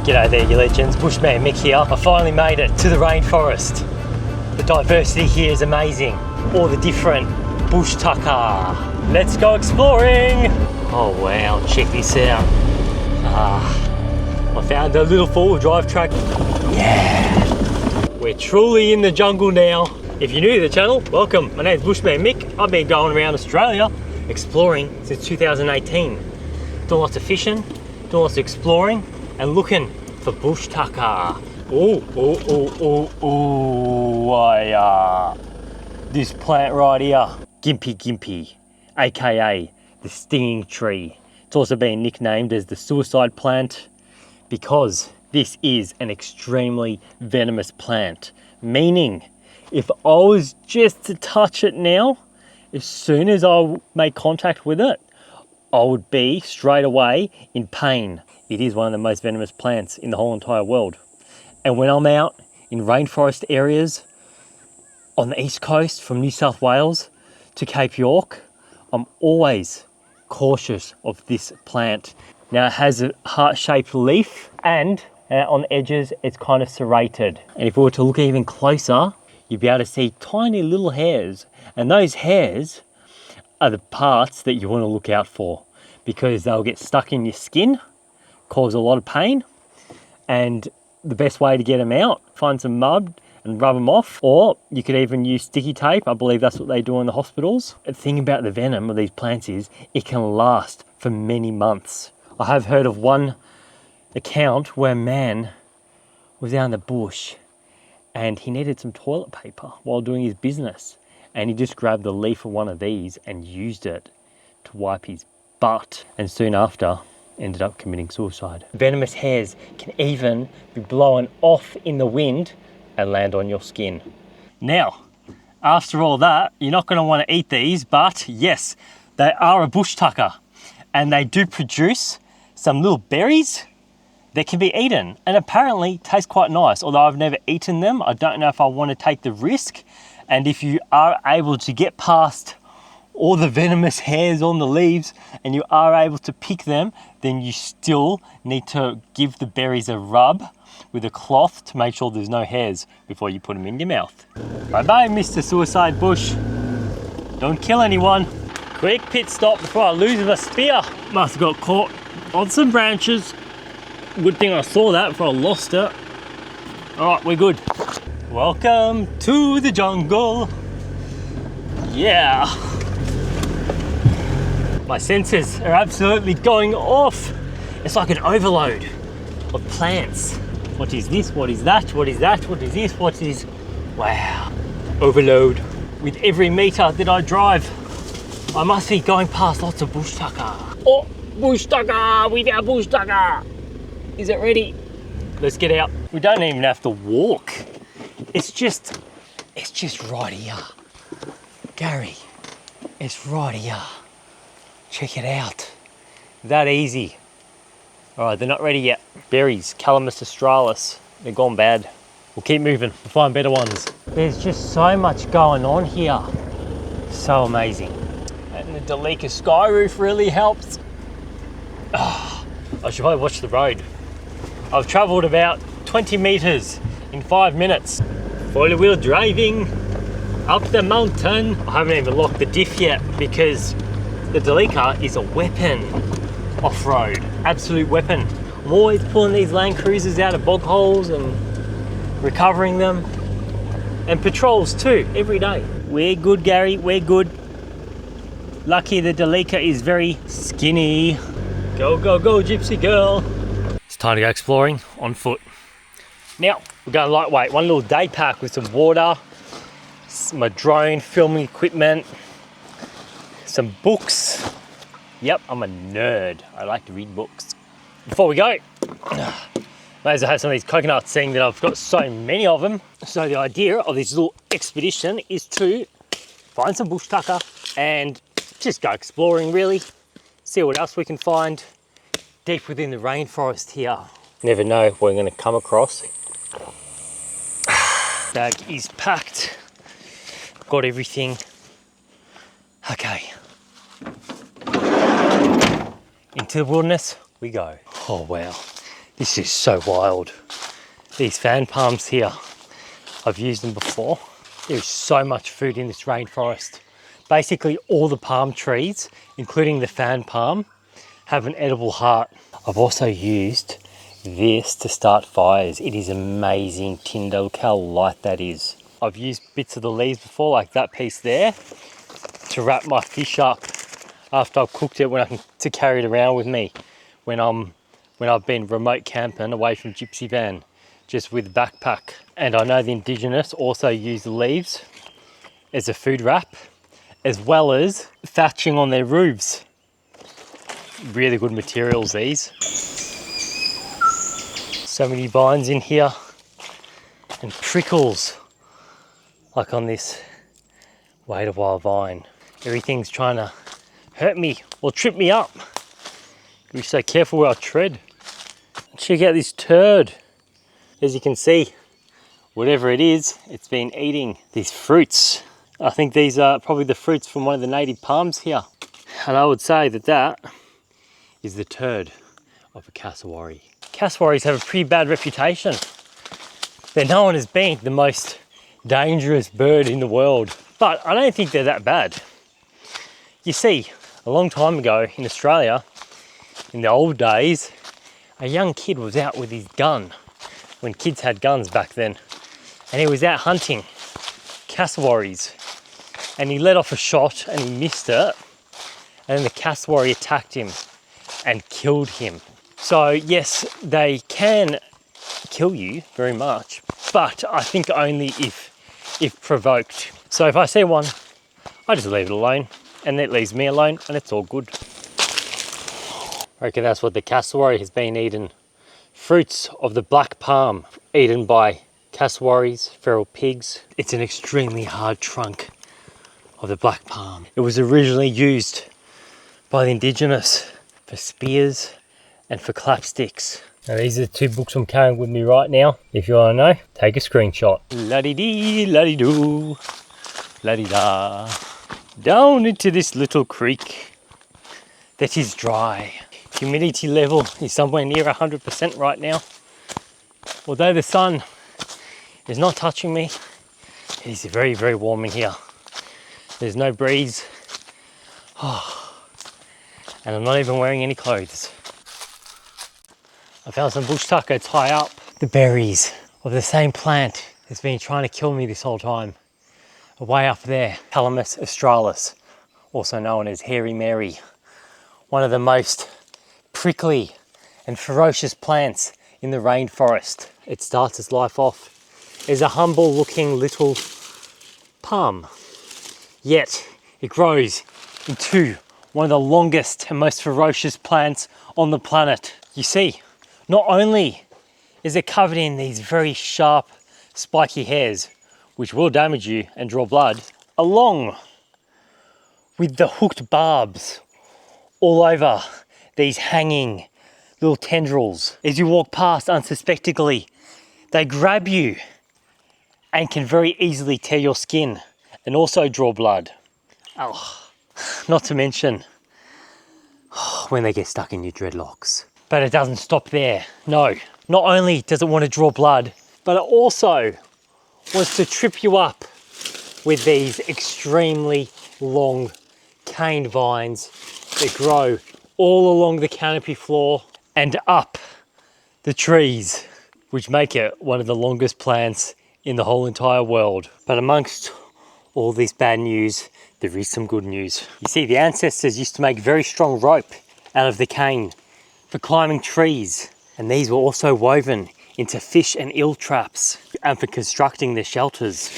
G'day there, you legends. Bushman Mick here. I finally made it to the rainforest. The diversity here is amazing. All the different Bushtucker. Let's go exploring. Oh wow, check this out. I found a little four-wheel drive track. Yeah. We're truly in the jungle now. If you're new to the channel, welcome. My name's Bushman Mick. I've been going around Australia exploring since 2018. Doing lots of fishing, doing lots of exploring, and looking for Bushtucker. This plant right here, GYMPIE, aka the stinging tree. It's also been nicknamed as the suicide plant because this is an extremely venomous plant. Meaning, if I was just to touch it now, as soon as I make contact with it, I would be straight away in pain. It is one of the most venomous plants in the whole entire world. And when I'm out in rainforest areas on the east coast from New South Wales to Cape York, I'm always cautious of this plant. Now it has a heart-shaped leaf and on the edges it's kind of serrated. And if we were to look even closer, you'd be able to see tiny little hairs. And those hairs are the parts that you want to look out for because they'll get stuck in your skin, cause a lot of pain, and the best way to get them out, find some mud and rub them off, or you could even use sticky tape. I believe that's what they do in the hospitals. The thing about the venom of these plants is it can last for many months. I have heard of one account where a man was out in the bush and he needed some toilet paper while doing his business, and he just grabbed the leaf of one of these and used it to wipe his butt, and soon after ended up committing suicide. Venomous hairs can even be blown off in the wind and land on your skin. Now, after all that, you're not going to want to eat these, but yes, they are a Bushtucker, and they do produce some little berries that can be eaten, and apparently taste quite nice. Although I've never eaten them, I don't know if I want to take the risk. And if you are able to get past all the venomous hairs on the leaves and you are able to pick them, then you still need to give the berries a rub with a cloth to make sure there's no hairs before you put them in your mouth. Bye bye, Mr. Suicide Bush. Don't kill anyone. Quick pit stop before I lose my spear. Must have got caught on some branches. Good thing I saw that before I lost it. All right, we're good. Welcome to the jungle. Yeah. My senses are absolutely going off. It's like an overload of plants. What is this? What is that? What is that? What is this? What is... Wow. Overload. With every meter that I drive, I must be going past lots of Bushtucker. Oh, Bushtucker! We found Bushtucker! Is it ready? Let's get out. We don't even have to walk. It's just right here. Gary, it's right here. Check it out. That easy. All right, they're not ready yet. Berries, Calamus, Australis. They're gone bad. We'll keep moving. We'll find better ones. There's just so much going on here. So amazing. And the delica sky roof really helps. Oh, I should probably watch the road. I've traveled about 20 meters in 5 minutes. Four-wheel driving up the mountain. I haven't even locked the diff yet because the delica is a weapon off-road, absolute weapon. I'm always pulling these Land Cruisers out of bog holes and recovering them, and patrols too, every day. We're good, Gary, we're good. Lucky the delica is very skinny. Go, go, go, gypsy girl. It's time to go exploring on foot. Now, we're going lightweight. One little day pack with some water, my drone, filming equipment, some books. Yep, I'm a nerd. I like to read books. Before we go, may as well have some of these coconuts, seeing that I've got so many of them. So the idea of this little expedition is to find some Bushtucker and just go exploring, really. See what else we can find deep within the rainforest here. Never know what we're going to come across. Bag is packed. Got everything. Okay. Into the wilderness we go. Oh wow. This is so wild. These fan palms here, I've used them before. There's so much food in this rainforest. Basically all the palm trees, including the fan palm, have an edible heart. I've also used this to start fires. It is amazing tinder, look how light that is. I've used bits of the leaves before, like that piece there, to wrap my fish up after I've cooked it, to carry it around with me when I've been remote camping away from gypsy van, just with a backpack. And I know the indigenous also use the leaves as a food wrap, as well as thatching on their roofs. Really good materials, these. So many vines in here and prickles, like on this wait a while vine. Everything's trying to hurt me or trip me up. Be so careful where I tread. Check out this turd. As you can see, whatever it is, it's been eating these fruits. I think these are probably the fruits from one of the native palms here. And I would say that that is the turd of a cassowary. Cassowaries have a pretty bad reputation. They're known as being the most dangerous bird in the world, but I don't think they're that bad. You see, a long time ago in Australia, in the old days, a young kid was out with his gun, when kids had guns back then, and he was out hunting cassowaries, and he let off a shot and he missed it, and then the cassowary attacked him and killed him. So yes, they can kill you very much, but I think only if provoked. So if I see one, I just leave it alone, and it leaves me alone, and it's all good. I reckon that's what the cassowary has been eating. Fruits of the black palm, eaten by cassowaries, feral pigs. It's an extremely hard trunk of the black palm. It was originally used by the indigenous for spears and for clapsticks. Now these are the two books I'm carrying with me right now. If you want to know, take a screenshot. La-dee-dee, la-dee-doo, la-dee-da. Down into this little creek that is dry. Humidity level is somewhere near 100% right now. Although the sun is not touching me, it is very, very warm in here. There's no breeze. Oh, and I'm not even wearing any clothes. I found some bushtucker to tie up the berries of the same plant that's been trying to kill me this whole time. Way up there, Calamus Australis, also known as Hairy Mary. One of the most prickly and ferocious plants in the rainforest. It starts its life off as a humble looking little palm, yet it grows into one of the longest and most ferocious plants on the planet. You see, not only is it covered in these very sharp spiky hairs, which will damage you and draw blood, along with the hooked barbs all over these hanging little tendrils. As you walk past unsuspectingly, they grab you and can very easily tear your skin and also draw blood. Oh, not to mention when they get stuck in your dreadlocks. But it doesn't stop there. No, not only does it want to draw blood, but it also wants to trip you up with these extremely long cane vines that grow all along the canopy floor and up the trees, which make it one of the longest plants in the whole entire world. But amongst all this bad news, there is some good news. You see, the ancestors used to make very strong rope out of the cane for climbing trees, and these were also woven into fish and eel traps and for constructing their shelters.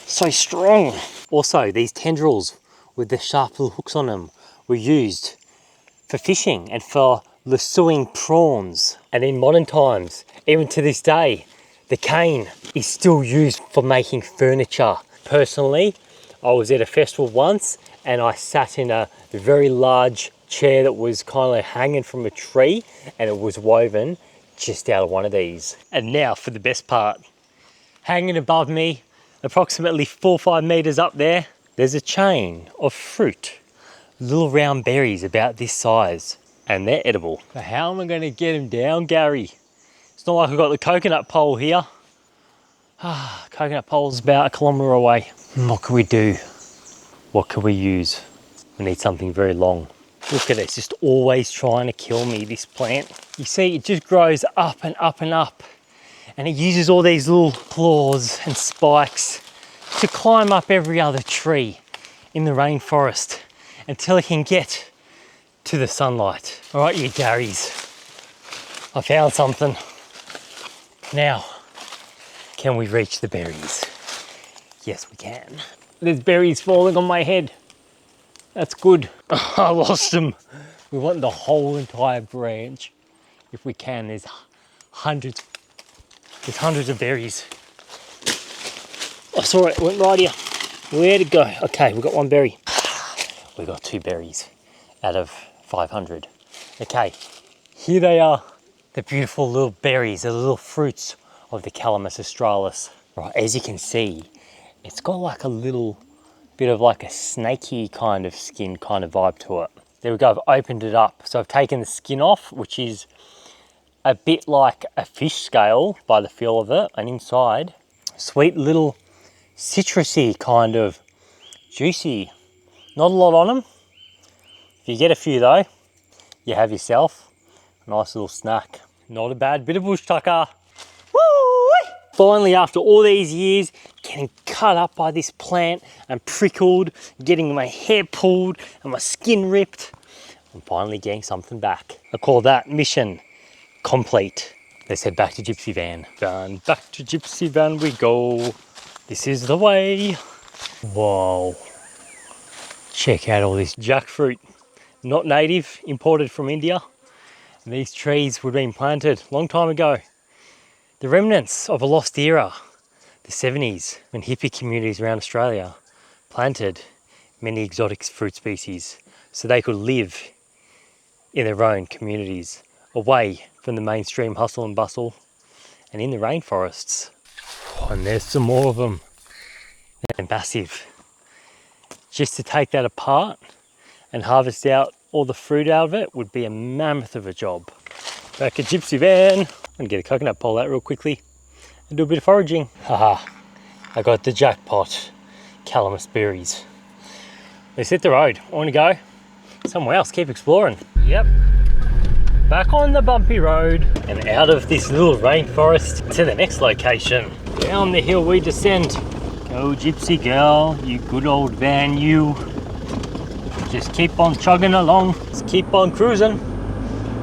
So strong. Also, these tendrils with the sharp little hooks on them were used for fishing and for lassoing prawns. And in modern times, even to this day, the cane is still used for making furniture. Personally, I was at a festival once and I sat in a very large chair that was kind of hanging from a tree, and it was woven just out of one of these. And now for the best part. Hanging above me, approximately 4 or 5 meters up there, there's a chain of fruit. Little round berries about this size, and they're edible. But how am I going to get them down, Gary? It's not like I've got the coconut pole here. Coconut pole's about 1 kilometre away. What can we do? What can we use? We need something very long. Look at it, it's just always trying to kill me, this plant. You see, it just grows up and up and up. And it uses all these little claws and spikes to climb up every other tree in the rainforest until it can get to the sunlight. All right, you Garys, I found something. Now, can we reach the berries? Yes, we can. There's berries falling on my head. That's good. I lost them. We want the whole entire branch. If we can, there's hundreds of berries. I saw it, went right here. Where'd it go? Okay, we've got 1 berry. We got 2 berries out of 500. Okay, here they are. The beautiful little berries, the little fruits of the Calamus Australis. Right, as you can see, it's got like a little bit of like a snaky kind of skin kind of vibe to it. There we go, I've opened it up. So I've taken the skin off, which is a bit like a fish scale by the feel of it. And inside, sweet little citrusy kind of juicy. Not a lot on them. If you get a few though, you have yourself a nice little snack. Not a bad bit of Bushtucker. Woo! Finally, after all these years, getting cut up by this plant and prickled, getting my hair pulled and my skin ripped, I'm finally getting something back. I call that mission complete. Let's head back to Gypsy Van. Back to Gypsy Van we go. This is the way. Whoa. Check out all this jackfruit. Not native, imported from India. And these trees were being planted a long time ago. The remnants of a lost era, the 70s, when hippie communities around Australia planted many exotic fruit species so they could live in their own communities, away from the mainstream hustle and bustle, and in the rainforests. And there's some more of them. They're massive. Just to take that apart and harvest out all the fruit out of it would be a mammoth of a job. Back at Gypsy Van. I'm gonna get a coconut pole out real quickly and do a bit of foraging. Haha, I got the jackpot Calamus berries. Let's hit the road. I wanna go somewhere else, keep exploring. Yep, back on the bumpy road and out of this little rainforest to the next location. Down the hill we descend. Go gypsy girl, you good old van, you. Just keep on chugging along, just keep on cruising.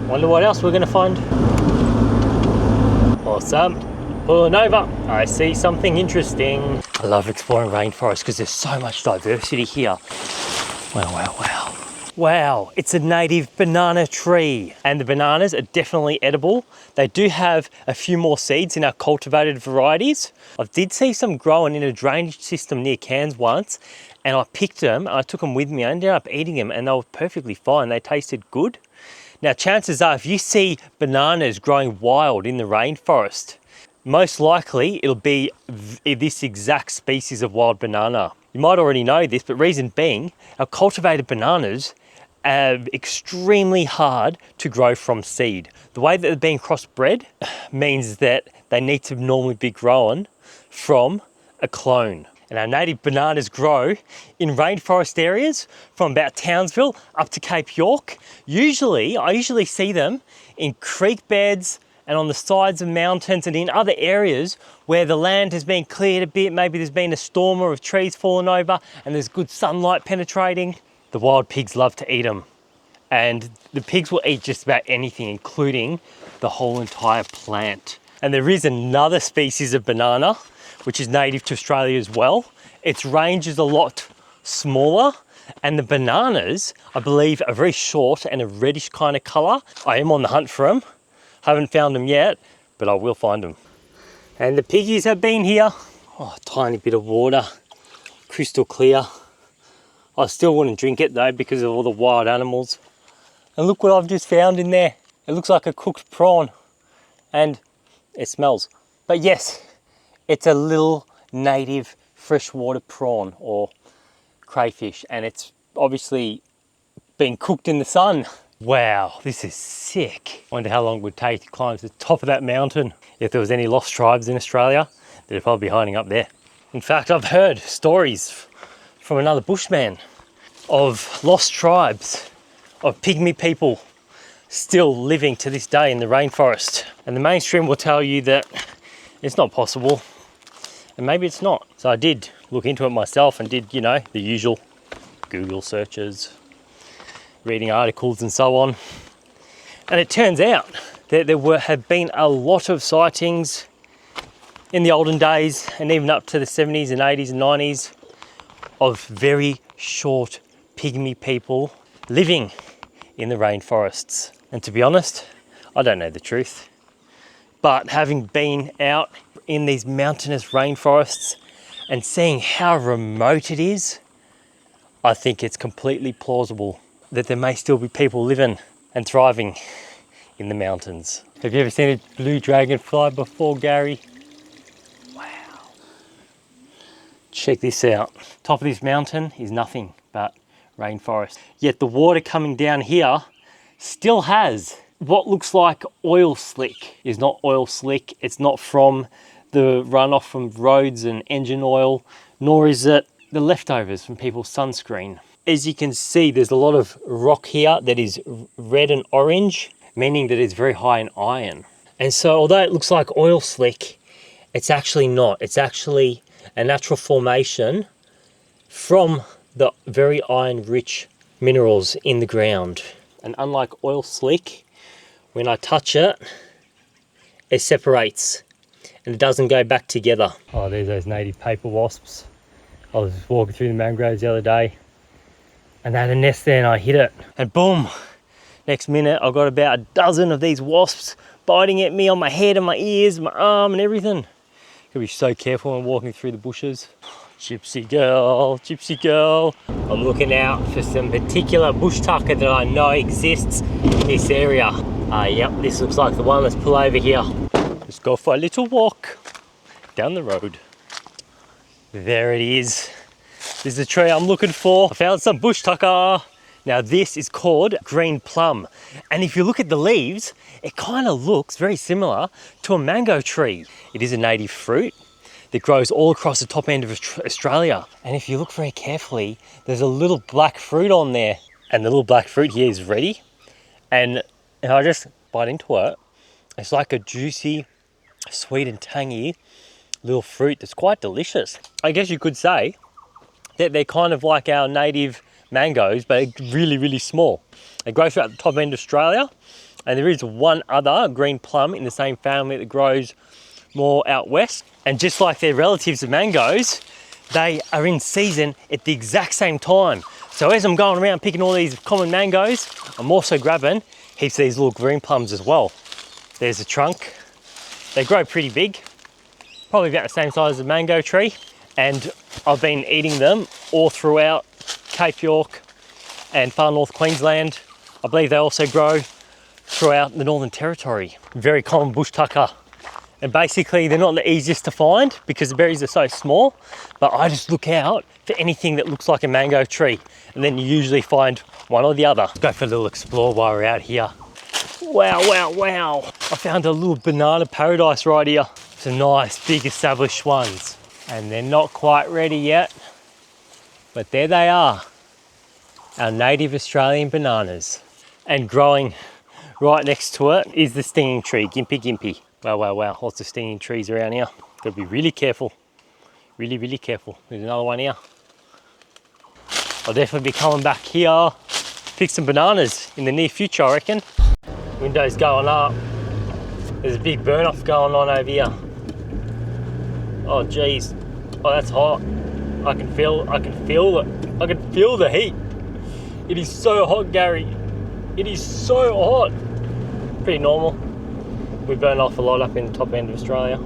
Wonder what else we're gonna find. Awesome, pulling over, I see something interesting. I love exploring rainforest because there's so much diversity here. Wow, wow, wow. Wow, it's a native banana tree. And the bananas are definitely edible. They do have a few more seeds in our cultivated varieties. I did see some growing in a drainage system near Cairns once, and I picked them, I took them with me, I ended up eating them and they were perfectly fine. They tasted good. Now, chances are if you see bananas growing wild in the rainforest, most likely it'll be this exact species of wild banana. You might already know this, but reason being, our cultivated bananas are extremely hard to grow from seed. The way that they're being crossbred means that they need to normally be grown from a clone. And our native bananas grow in rainforest areas from about Townsville up to Cape York. I usually see them in creek beds and on the sides of mountains and in other areas where the land has been cleared a bit. Maybe there's been a storm or of trees fallen over and there's good sunlight penetrating. The wild pigs love to eat them. And the pigs will eat just about anything, including the whole entire plant. And there is another species of banana, which is native to Australia as well. Its range is a lot smaller, and the bananas, I believe, are very short and a reddish kind of color. I am on the hunt for them. Haven't found them yet, but I will find them. And the piggies have been here. Oh, tiny bit of water, crystal clear. I still wouldn't drink it though because of all the wild animals. And look what I've just found in there. It looks like a cooked prawn and it smells. But yes, it's a little native freshwater prawn or crayfish, and it's obviously been cooked in the sun. Wow, this is sick. Wonder how long it would take to climb to the top of that mountain. If there was any lost tribes in Australia, they'd probably be hiding up there. In fact, I've heard stories from another bushman of lost tribes, of pygmy people still living to this day in the rainforest. And the mainstream will tell you that it's not possible, and maybe it's not. So I did look into it myself and did, you know, the usual Google searches, reading articles and so on. And it turns out that there have been a lot of sightings in the olden days and even up to the 70s and 80s and 90s of very short pygmy people living in the rainforests. And to be honest, I don't know the truth. But having been out in these mountainous rainforests and seeing how remote it is, I think it's completely plausible that there may still be people living and thriving in the mountains. Have you ever seen a blue dragonfly before, Gary? Wow. Check this out. Top of this mountain is nothing but rainforest. Yet the water coming down here still has what looks like oil slick. It's not oil slick. It's not from the runoff from roads and engine oil, nor is it the leftovers from people's sunscreen. As you can see, there's a lot of rock here that is red and orange, meaning that it's very high in iron. And so although it looks like oil slick, it's actually not. It's actually a natural formation from the very iron-rich minerals in the ground. And unlike oil slick, when I touch it, it separates and it doesn't go back together. Oh, there's those native paper wasps. I was walking through the mangroves the other day and they had a nest there and I hit it. And boom, next minute I've got about a dozen of these wasps biting at me on my head and my ears, my arm and everything. Gotta be so careful when walking through the bushes. Gypsy girl, gypsy girl. I'm looking out for some particular bushtucker that I know exists in this area. Yep, this looks like the one. Let's pull over here. Let's go for a little walk down the road. There it is. This is the tree I'm looking for. I found some bushtucker. Now this is called green plum. And if you look at the leaves, it kind of looks very similar to a mango tree. It is a native fruit that grows all across the top end of Australia. And if you look very carefully, there's a little black fruit on there. And the little black fruit here is ready. And I just bite into it. It's like a juicy, sweet and tangy little fruit that's quite delicious. I guess you could say that they're kind of like our native mangoes, but really, really small. They grow throughout the top end of Australia. And there is one other green plum in the same family that grows more out west. And just like their relatives, the mangoes, they are in season at the exact same time. So as I'm going around picking all these common mangoes, I'm also grabbing heaps of these little green plums as well. There's the trunk. They grow pretty big, probably about the same size as a mango tree. And I've been eating them all throughout Cape York and far north Queensland. I believe they also grow throughout the Northern Territory. Very common bushtucker. And basically they're not the easiest to find because the berries are so small, but I just look out for anything that looks like a mango tree. And then you usually find one or the other. Let's go for a little explore while we're out here. Wow, wow, wow. I found a little banana paradise right here. Some nice big established ones. And they're not quite ready yet, but there they are. Our native Australian bananas. And growing right next to it is the stinging tree, GYMPIE. Wow, wow, wow, lots of stinging trees around here. Gotta be really careful. Really, really careful. There's another one here. I'll definitely be coming back here, pick some bananas in the near future, I reckon. Window's going up. There's a big burn off going on over here. Oh geez. Oh, that's hot. I can feel it. I can feel the heat. It is so hot, Gary. It is so hot. Pretty normal. We burn off a lot up in the top end of Australia.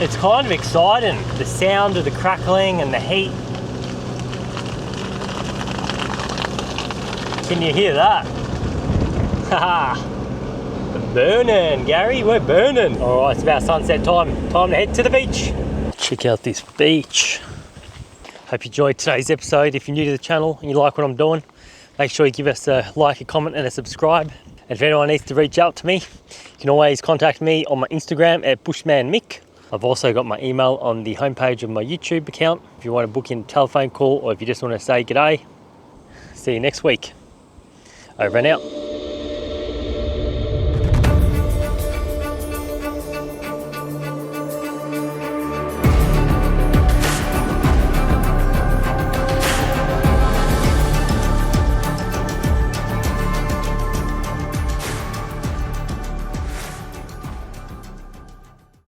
It's kind of exciting, the sound of the crackling and the heat. Can you hear that? Haha. We're burning, Gary, we're burning. All right, it's about sunset time. Time to head to the beach. Check out this beach. Hope you enjoyed today's episode. If you're new to the channel and you like what I'm doing, Make sure you give us a like, a comment and a subscribe. And if anyone needs to reach out to me, you can always contact me on my Instagram at Bushman Mick. I've also got my email on the homepage of my YouTube account if you want to book in a telephone call or if you just want to say g'day. See you next week. Over and out.